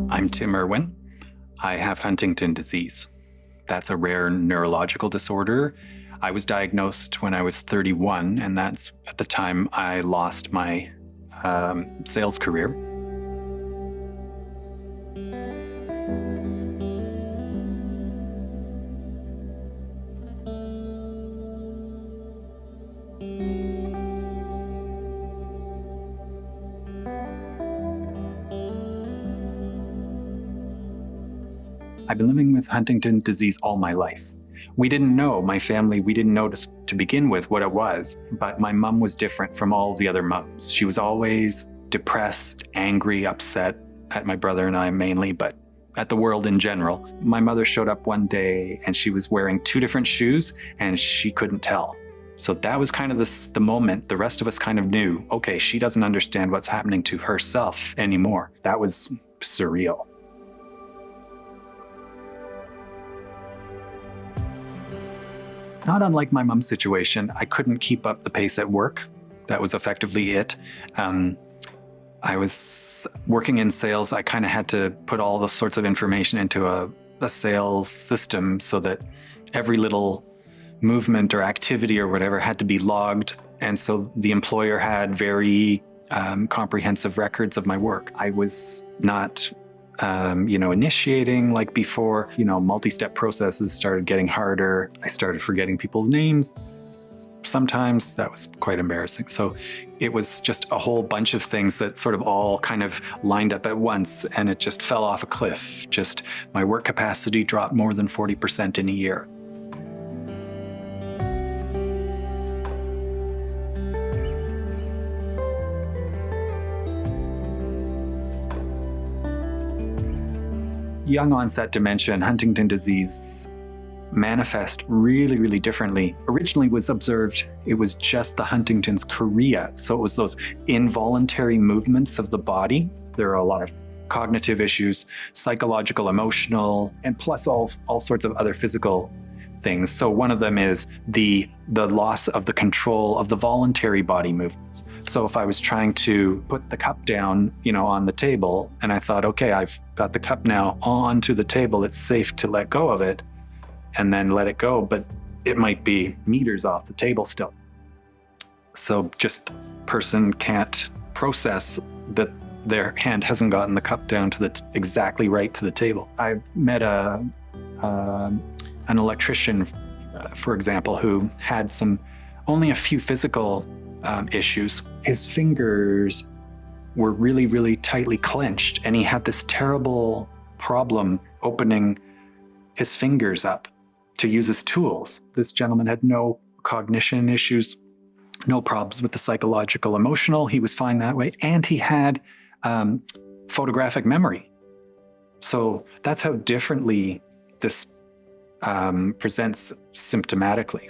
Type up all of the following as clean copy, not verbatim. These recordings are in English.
I'm Tim Irwin. I have Huntington disease. That's a rare neurological disorder. I was diagnosed when I was 31, and that's at the time I lost my sales career. I've been living with Huntington disease all my life. We didn't know, my family, we didn't know to begin with what it was, but my mom was different from all the other moms. She was always depressed, angry, upset at my brother and I mainly, but at the world in general. My mother showed up one day and she was wearing two different shoes and she couldn't tell. So that was kind of the moment the rest of us kind of knew, okay, she doesn't understand what's happening to herself anymore. That was surreal. Not unlike my mom's situation, I couldn't keep up the pace at work. That was effectively it. I was working in sales. I kind of had to put all the sorts of information into a sales system so that every little movement or activity or whatever had to be logged. And so the employer had very comprehensive records of my work. I was not initiating like before. Multi-step processes started getting harder. I started forgetting people's names. Sometimes that was quite embarrassing. So it was just a whole bunch of things that sort of all kind of lined up at once, and it just fell off a cliff. Just my work capacity dropped more than 40% in a year. Young onset dementia and Huntington disease manifest really, really differently. Originally was observed, it was just the Huntington's chorea. So it was those involuntary movements of the body. There are a lot of cognitive issues, psychological, emotional, and plus all sorts of other physical things. So one of them is the loss of the control of the voluntary body movements. So if I was trying to put the cup down, on the table, and I thought, okay, I've got the cup now onto the table, it's safe to let go of it and then let it go, but it might be meters off the table still. So just the person can't process that their hand hasn't gotten the cup down to exactly right to the table. I've met an electrician, for example, who had only a few physical issues. His fingers were really, really tightly clenched, and he had this terrible problem opening his fingers up to use his tools. This gentleman had no cognition issues, no problems with the psychological, emotional. He was fine that way, and he had photographic memory. So that's how differently this presents symptomatically.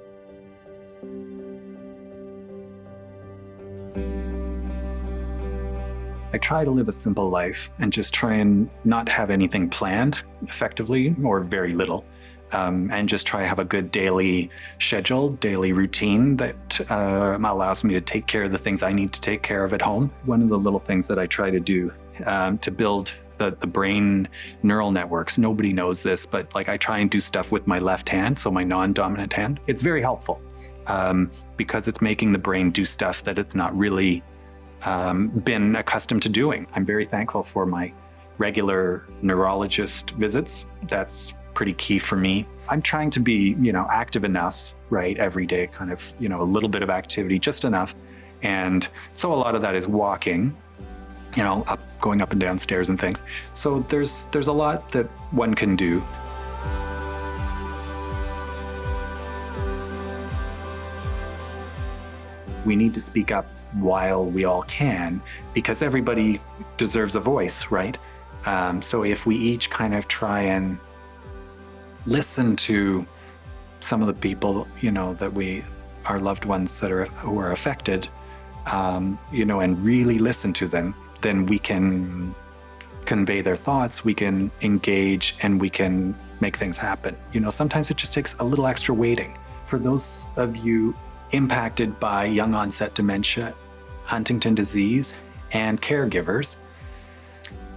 I try to live a simple life and just try and not have anything planned effectively, or very little, and just try to have a good daily schedule, daily routine that allows me to take care of the things I need to take care of at home. One of the little things that I try to do to build the brain neural networks, nobody knows this, but I try and do stuff with my left hand, so my non-dominant hand. It's very helpful because it's making the brain do stuff that it's not really been accustomed to doing. I'm very thankful for my regular neurologist visits. That's pretty key for me. I'm trying to be, active enough, right, every day, kind of, a little bit of activity, just enough. And so a lot of that is walking, going up and down stairs and things. So there's a lot that one can do. We need to speak up while we all can, because everybody deserves a voice, right? So if we each kind of try and listen to some of the people, that our loved ones who are affected, and really listen to them, then we can convey their thoughts, we can engage, and we can make things happen. Sometimes it just takes a little extra waiting. For those of you impacted by young onset dementia, Huntington disease, and caregivers,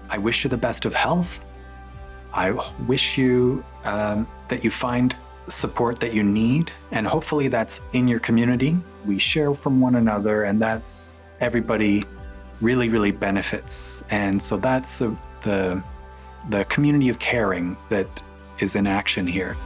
I wish you the best of health. I wish you that you find support that you need, and hopefully that's in your community. We share from one another, and that's everybody really benefits. And so that's the community of caring that is in action here.